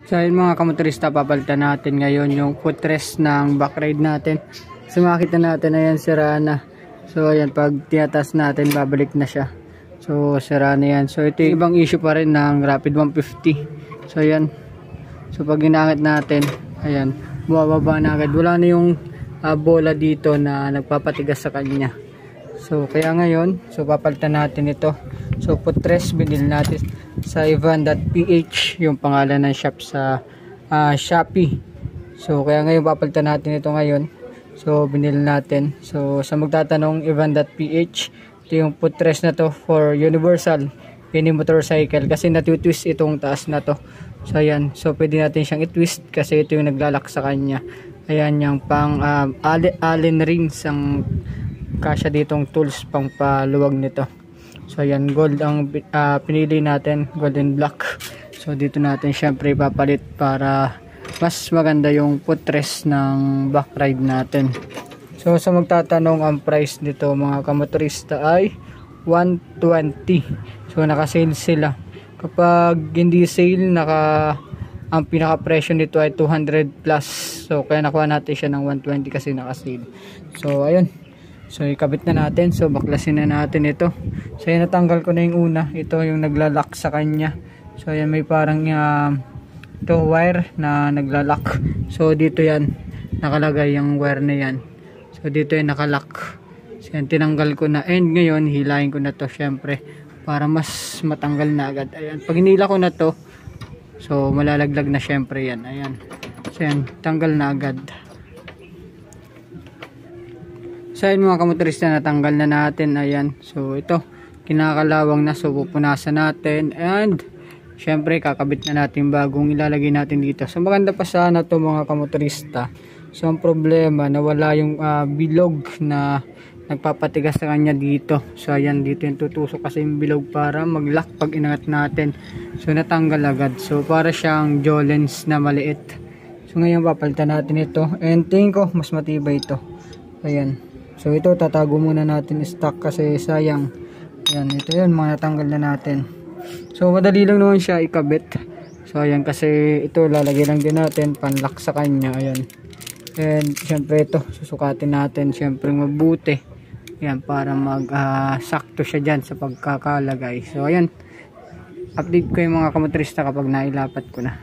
So ayun mga kamotorista, papalitan natin ngayon yung footrest ng backride natin. So makita natin, ayan, sira na. So ayan, pag tinatas natin, babalik na siya. So sira na yan. So ito yung ibang issue pa rin ng Rapid 150. So ayan, so pag ginamit natin, ayan, bumababa na agad. Wala na yung bola dito na nagpapatigas sa kanya. So kaya ngayon, so papalitan natin ito. So footrest, binili natin sa Ivan.ph, yung pangalan ng shop sa Shopee. So kaya ngayon papalitan natin ito ngayon. So binili natin. So sa magtatanong, Ivan.ph, ito yung footrest na to for universal any motorcycle kasi natutwist itong taas na to. So ayan, so pwede natin siyang i-twist kasi ito yung naglalak sa kanya. Ayan, yung pang allen rings ang kasya ditong tools pang paluwag nito. So ayan, gold ang pinili natin, gold and black. So dito natin syempre ipapalit para mas maganda yung footrest ng backride natin. So sa magtatanong, ang price nito mga kamotorista ay 120. So naka-sale sila. Kapag hindi sale, ang pinaka presyo nito ay 200 plus. So kaya nakuha natin siya ng 120 kasi naka-sale. So ayun, so ikabit na natin. So baklasin na natin ito. So ayan, natanggal ko na yung una. Ito yung naglalak sa kanya. So ayan, may parang ito wire na naglalak. So dito yan nakalagay yung wire na yan. So dito yung nakalak. So yan, tinanggal ko na. And ngayon hilahin ko na to syempre para mas matanggal na agad. Ayan, pag hinila ko na to, so malalaglag na syempre yan. Ayan, so yan, tanggal na agad. So ayun mga kamotorista, natanggal na natin. Ayan, so ito kinakalawang na, so pupunasan natin and syempre kakabit na natin bagong ilalagay natin dito. So maganda pa sana to mga kamotorista. So ang problema, nawala yung bilog na nagpapatigas sa kanya dito. So ayan, dito yung tutusok kasi yung bilog para mag-lock pag inangat natin. So natanggal agad. So para siyang Jolens na maliit. So ngayon papalitan natin ito and tingin ko mas matibay ito. Ayan, so ito tatago muna natin stock kasi sayang. Ayan, ito yun, mga natanggal na natin. So madali lang naman siya ikabit. So ayan, kasi ito lalagay lang din natin panlock sa kanya. Ayan, and syempre ito susukatin natin syempre mabuti. Ayan, para sakto siya dyan sa pagkakalagay. So ayan, update ko yung mga kamotorista kapag nailapat ko na.